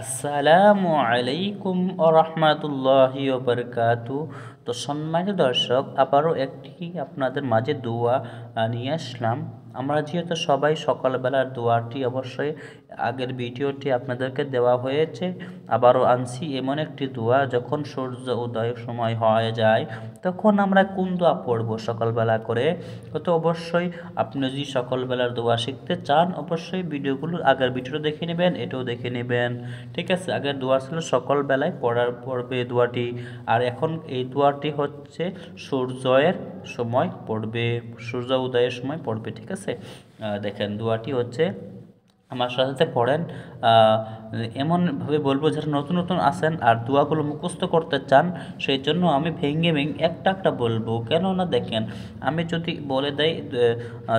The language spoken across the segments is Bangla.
আসসালামু আলাইকুম রাহমাতুল্লাহি ওয়া বারাকাতু। তো সম্মানিত দর্শক, আবারও একটি আপনাদের মাঝে দোয়া নিয়ে আসলাম। আমরা যেহেতু সবাই সকালবেলার দোয়াটি অবশ্যই আগের ভিডিওটি আপনাদেরকে দেওয়া হয়েছে, আবারও আনছি এমন একটি দোয়া। যখন সূর্য উদয়ের সময় হয়ে যায় তখন আমরা কোন দোয়া পড়ব সকালবেলা করে। তো অবশ্যই আপনি যদি সকালবেলার দোয়া শিখতে চান, অবশ্যই ভিডিওগুলো আগের ভিডিও দেখে নেবেন, এটাও দেখে নেবেন। ঠিক আছে, আগের দোয়া ছিল সকালবেলায় পড়বে দোয়াটি, আর এখন এই দোয়াটি হচ্ছে সূর্যের সময় পড়বে, সূর্য উদয়ের সময় পড়বে। ঠিক আছে, দেখেন দোয়াটি হচ্ছে, আমার সাথে সাথে পড়েন। এমনভাবে বলবো যারা নতুন নতুন আসেন আর দোয়াগুলো মুখস্থ করতে চান, সেই জন্য আমি ভেঙে ভেঙে একটা একটা বলবো। কেননা দেখেন, আমি যদি বলে দেই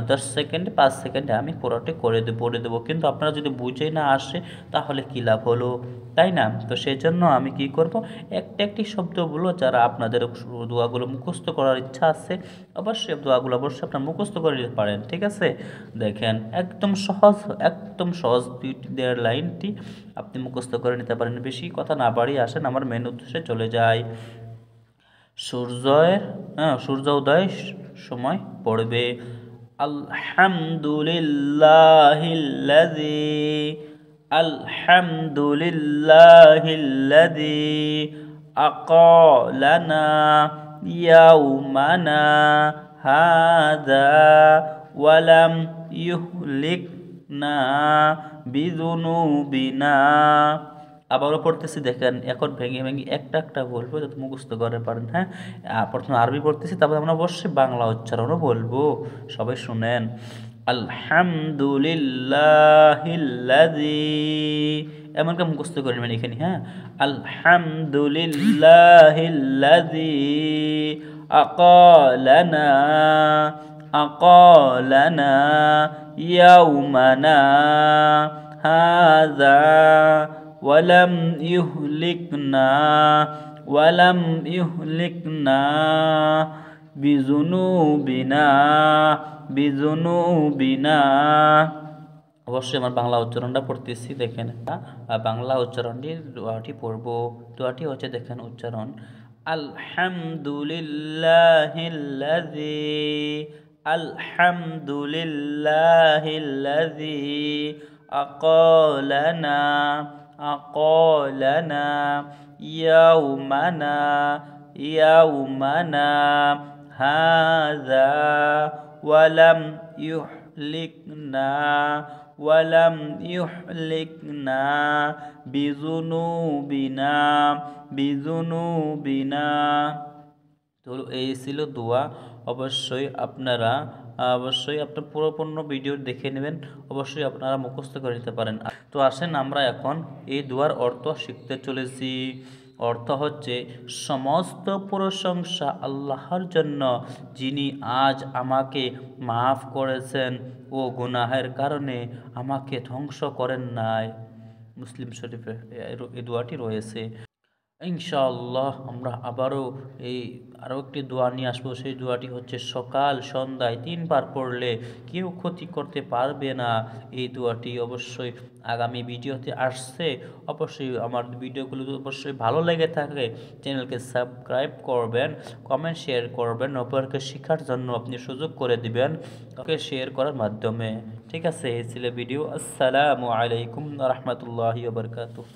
10 সেকেন্ডে 5 সেকেন্ডে আমি পুরোটি পড়ে দেবো, কিন্তু আপনারা যদি বুঝে না আসে তাহলে কী লাভ হলো, তাই না? তো সেই জন্য আমি কি করব, একটা একটি শব্দগুলো যারা আপনাদের দোয়াগুলো মুখস্থ করার ইচ্ছা আছে, অবশ্যই দোয়াগুলো অবশ্যই আপনারা মুখস্থ করে নিতে পারেন। ঠিক আছে, দেখেন একদম সহজ, একদম সহজ 2-1.5 লাইনটি আপনি মুখস্থ করে নিতে পারেন। বেশি কথা না বাড়িয়ে আসেন আমার মেন উদ্দেশ্যে চলে যায়। সূর্যের সূর্য উদয়ের সময় পড়বে আলহামদুলিল্লাহিল্লাযী, আলহামদুলিল্লাহিল্লাযী আকালানা ইয়াউমানা হাযা ওয়ালাম ইউহলিকনা বিযুনুবিনা। আবারও পড়তেছি, দেখেন এখন ভেঙে ভেঙে একটা একটা বলবো যাতে মুখস্থ করে পারেন। হ্যাঁ, প্রথমে আরবি পড়তেছি, তারপর আমরা অবশ্যই বাংলা উচ্চারণও বলবো। সবাই শুনেন, আলহামদুলিল্লাহিল্লাযী, এমনকি মুখস্থ করে নেবেন এখানে। হ্যাঁ, আলহামদুলিল্লাহিল্লাযী আকালানা, আকালানা ইয়াউমানা হাযা ওয়ালাম ইউহলিকনা, ওয়ালাম ইউহলিকনা বিযুনুবিনা, বিযুনুবিনা। অবশ্যই আমার বাংলা উচ্চারণটা পড়তেছি, দেখেন বাংলা উচ্চারণটি দোয়াটি পড়ব। দোয়াটি হচ্ছে, দেখেন উচ্চারণ, আলহামদুলিল্লাহিল্লাযী, আলহামদুলিল্লাহিল্লাযী আকালানা, আকালানা ইয়াউমানা, ইয়াউমানা হাযা ওয়ালাম ইউহলিকনা, ওয়ালাম ইউহলিকনা বিযুনুবিনা, বিযুনুবিনা। তো এই ছিল দোয়া। অবশ্যই আপনার পুরোপূর্ণ ভিডিও দেখে নেবেন, অবশ্যই আপনারা মুখস্থ করে নিতে পারেন। তো আসেন আমরা এখন এই দোয়ার অর্থ শিখতে চলেছি। অর্থ হচ্ছে, সমস্ত প্রশংসা আল্লাহর জন্য, যিনি আজ আমাকে মাফ করেছেন ও গুনাহের কারণে আমাকে ধ্বংস করেন নাই। মুসলিম শরীফে এই দোয়াটি রয়েছে। ইনশাআল্লাহ আমরা আরও একটি দোয়া নিয়ে আসবো। সেই দোয়াটি হচ্ছে, সকাল সন্ধ্যায় 3 বার পড়লে কেউ ক্ষতি করতে পারবে না। এই দোয়াটি অবশ্যই আগামী ভিডিওতে আসছে। অবশ্যই আমার ভিডিওগুলো অবশ্যই ভালো লেগে থাকে, চ্যানেলকে সাবস্ক্রাইব করবেন, কমেন্ট শেয়ার করবেন, অপরকে শেখার জন্য আপনি সুযোগ করে দিবেন ওকে শেয়ার করার মাধ্যমে। ঠিক আছে, এই ছিল ভিডিও। আসসালামু আলাইকুম রাহমাতুল্লাহি ওয়া বারাকাতুহু।